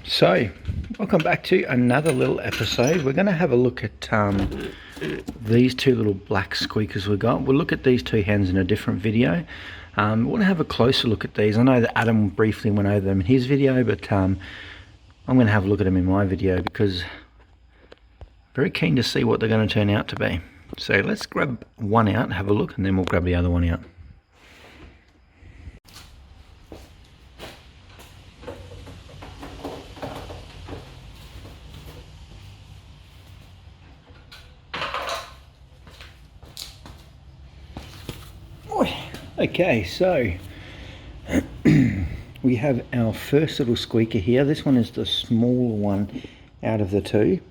So, welcome back to another little episode. We're going to have a look at these two little black squeakers we got. We'll look at these two hens in a different video. We want to have a closer look at these. I know that Adam briefly went over them in his video, but I'm going to have a look at them in my video because I'm very keen to see what they're going to turn out to be. So let's grab one out, have a look, and then we'll grab the other one out. Okay, so we have our first little squeaker here. This one is the smaller one out of the two.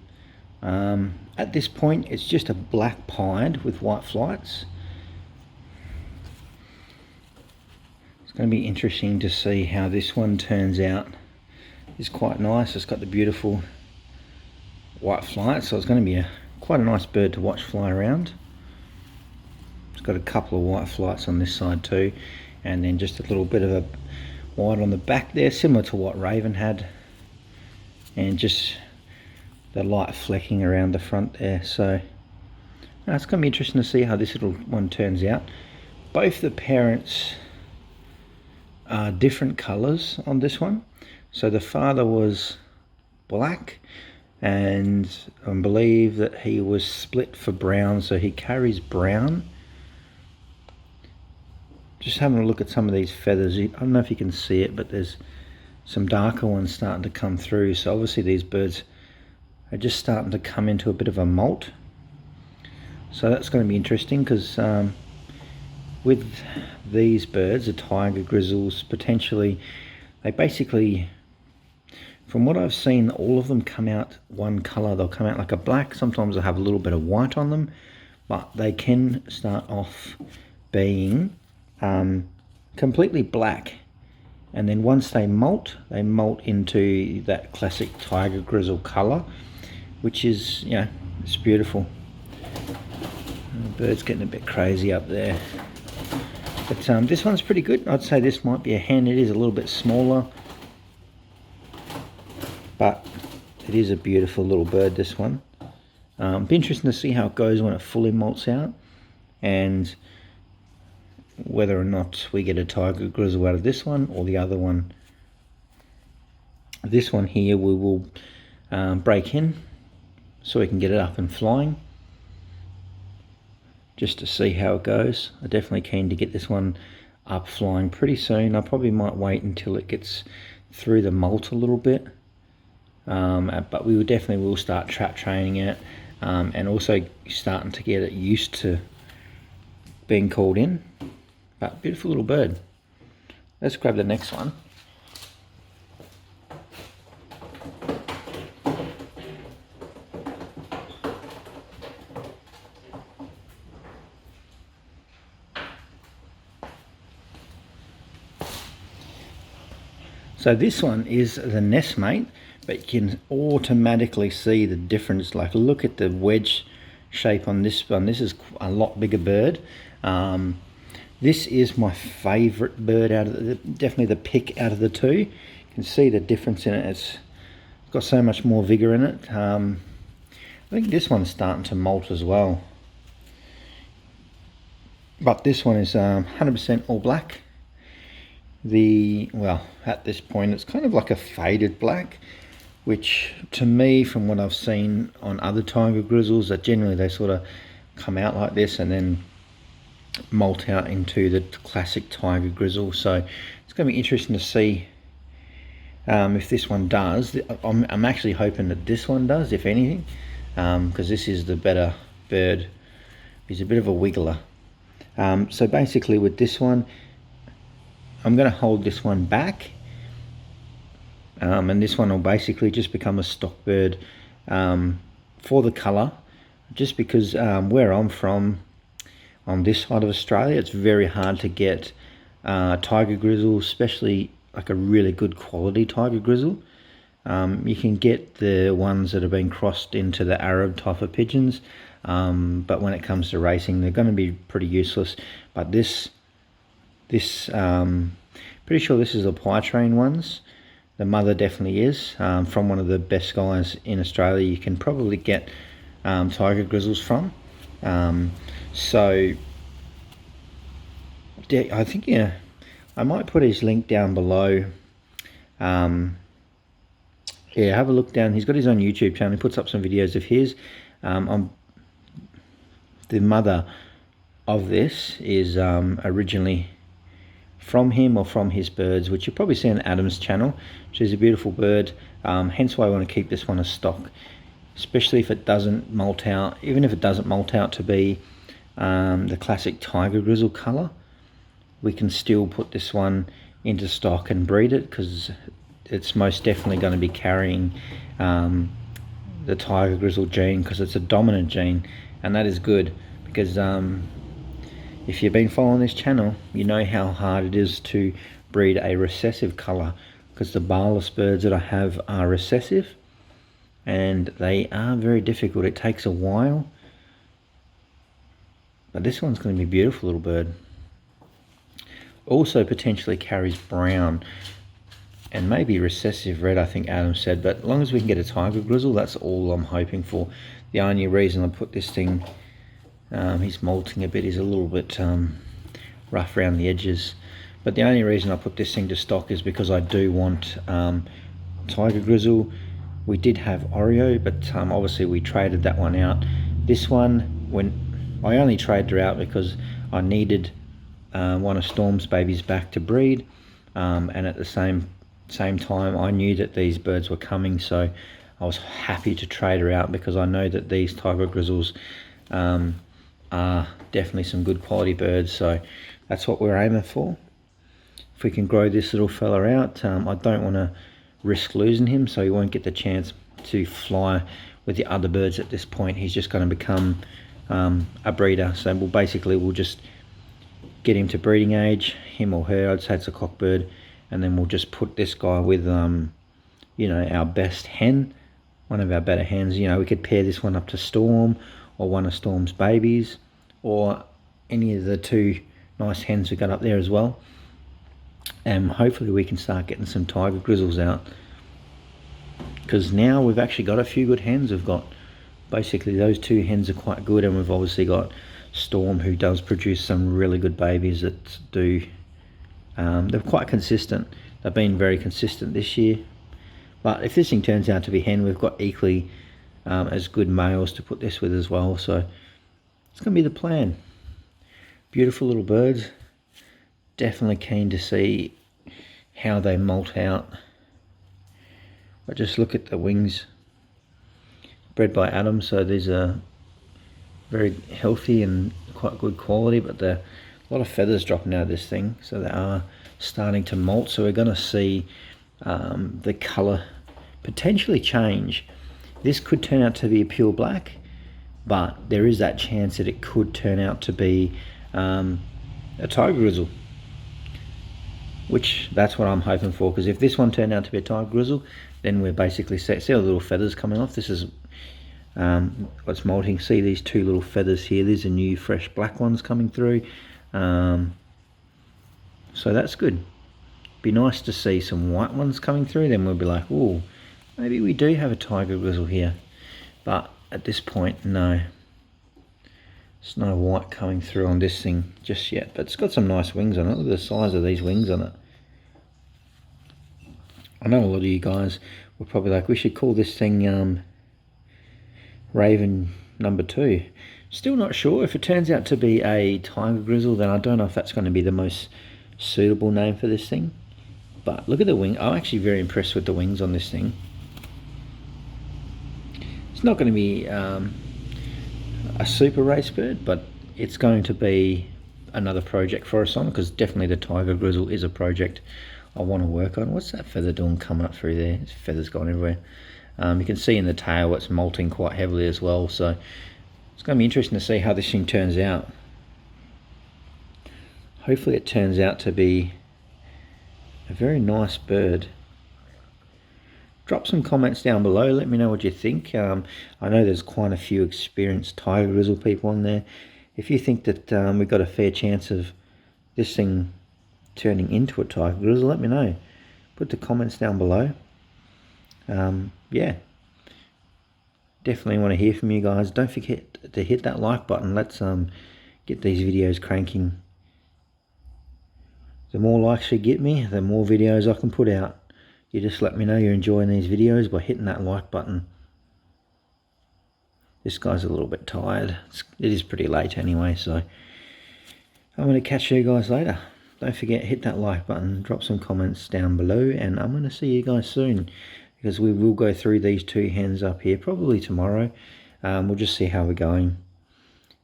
At this point, it's just a black pied with white flights. It's going to be interesting to see how this one turns out. It's quite nice. It's got the beautiful white flights, so it's going to be quite a nice bird to watch fly around. Got a couple of white flights on this side too, and then just a little bit of a white on the back there, similar to what Raven had, and just the light flecking around the front there. So it's going to be interesting to see how this little one turns out. Both the parents are different colours on this one. So the father was black, and I believe that he was split for brown, so he carries brown. Just having a look at some of these feathers, I don't know if you can see it, but there's some darker ones starting to come through. So obviously these birds are just starting to come into a bit of a molt. So that's going to be interesting because with these birds, the tiger grizzles, potentially, they basically, from what I've seen, all of them come out one colour. They'll come out like a black. Sometimes they'll have a little bit of white on them, but they can start off being completely black, and then once they molt into that classic tiger grizzle color, which is, you know, it's beautiful. The bird's getting a bit crazy up there, but this one's pretty good. I'd say this might be a hen. It is a little bit smaller, but it is a beautiful little bird, this one. Be interesting to see how it goes when it fully molts out, and whether or not we get a tiger grizzle out of this one or the other one. This one here we will break in so we can get it up and flying, just to see how it goes. I'm definitely keen to get this one up flying pretty soon. I probably might wait until it gets through the molt a little bit, but we will start trap training it, and also starting to get it used to being called in. But beautiful little bird. Let's grab the next one. So this one is the nest mate, but you can automatically see the difference. Like, look at the wedge shape on this one. This is a lot bigger bird. This is my favourite bird out of definitely the pick out of the two. You can see the difference in it. It's got so much more vigour in it. I think this one's starting to molt as well. But this one is 100% all black. Well, at this point it's kind of like a faded black, which to me, from what I've seen on other tiger grizzles, that generally they sort of come out like this and then molt out into the classic tiger grizzle. So it's going to be interesting to see if this one does. I'm actually hoping that this one does, if anything, because this is the better bird. He's a bit of a wiggler. So basically with this one, I'm going to hold this one back, and this one will basically just become a stock bird for the colour, just because where I'm from, on this side of Australia, it's very hard to get tiger grizzle, especially like a really good quality tiger grizzle. You can get the ones that have been crossed into the Arab type of pigeons, but when it comes to racing, they're going to be pretty useless. But this pretty sure this is the pie train ones. The mother definitely is, from one of the best guys in Australia you can probably get tiger grizzles from. So I think, yeah, I might put his link down below. Yeah, have a look down. He's got his own YouTube channel. He puts up some videos of his. The mother of this is originally from him or from his birds, which you'll probably see on Adam's channel. She's a beautiful bird, hence why I want to keep this one as stock, especially if it doesn't molt out. Even if it doesn't molt out to be the classic tiger grizzle colour, we can still put this one into stock and breed it, because it's most definitely going to be carrying the tiger grizzle gene, because it's a dominant gene, and that is good, because if you've been following this channel, you know how hard it is to breed a recessive colour, because the barless birds that I have are recessive, and they are very difficult. It takes a while, but this one's going to be a beautiful little bird. Also potentially carries brown and maybe recessive red, I think Adam said, but as long as we can get a tiger grizzle, that's all I'm hoping for. The only reason I put this thing, he's molting a bit, he's a little bit rough around the edges, but the only reason I put this thing to stock is because I do want tiger grizzle. We did have Oreo, but obviously we traded that one out. This one, when I only traded her out because I needed one of Storm's babies back to breed, and at the same time I knew that these birds were coming, so I was happy to trade her out, because I know that these tiger grizzles are definitely some good quality birds. So that's what we're aiming for. If we can grow this little fella out, I don't want to risk losing him, so he won't get the chance to fly with the other birds at this point. He's just going to become a breeder, so we'll just get him to breeding age, him or her. I'd say it's a cockbird, and then we'll just put this guy with you know, our best hen, one of our better hens. You know, we could pair this one up to Storm, or one of Storm's babies, or any of the two nice hens we got up there as well, and hopefully we can start getting some tiger grizzles out, because now we've actually got a few good hens. We've got basically those two hens are quite good, and we've obviously got Storm, who does produce some really good babies that do, they're quite consistent. They've been very consistent this year, but if this thing turns out to be hen, we've got equally as good males to put this with as well, so it's going to be the plan. Beautiful little birds, definitely keen to see how they molt out. But just look at the wings, bred by Adam, so these are very healthy and quite good quality, but a lot of feathers dropping out of this thing, so they are starting to molt. So we're going to see the colour potentially change. This could turn out to be a pure black, but there is that chance that it could turn out to be a tiger grizzle, which that's what I'm hoping for, because if this one turned out to be a tiger grizzle, then we're basically set. See all the little feathers coming off? This is what's molting. See these two little feathers here? These are new fresh black ones coming through, so that's good. Be nice to see some white ones coming through, then we'll be like, oh, maybe we do have a tiger grizzle here. But at this point, no, there's no white coming through on this thing just yet, but it's got some nice wings on it. Look at the size of these wings on it. I know a lot of you guys were probably like, we should call this thing Raven #2. Still not sure. If it turns out to be a tiger grizzle, then I don't know if that's going to be the most suitable name for this thing. But look at the wing. I'm actually very impressed with the wings on this thing. It's not going to be a super race bird, but it's going to be another project for us on, because definitely the tiger grizzle is a project I want to work on. What's that feather doing coming up through there? It's feathers gone everywhere. You can see in the tail it's molting quite heavily as well, so it's going to be interesting to see how this thing turns out. Hopefully it turns out to be a very nice bird. Drop some comments down below, let me know what you think. I know there's quite a few experienced tiger grizzle people on there. If you think that we've got a fair chance of this thing turning into a tiger grizzle, let me know. put the comments down below. Yeah, definitely want to hear from you guys. Don't forget to hit that like button. Let's get these videos cranking. The more likes you get me, the more videos I can put out. You just let me know you're enjoying these videos by hitting that like button. This guy's a little bit tired. It is pretty late anyway, so I'm going to catch you guys later. Don't forget, hit that like button, drop some comments down below, and I'm going to see you guys soon, because we will go through these 2 hens up here probably tomorrow. We'll just see how we're going.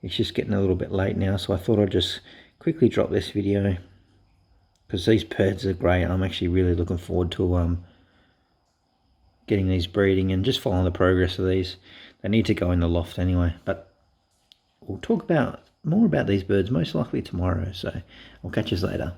It's just getting a little bit late now, so I thought I'd just quickly drop this video, because these birds are great. I'm actually really looking forward to getting these breeding and just following the progress of these. They need to go in the loft anyway, but we'll talk more about these birds most likely tomorrow, so I'll catch you later.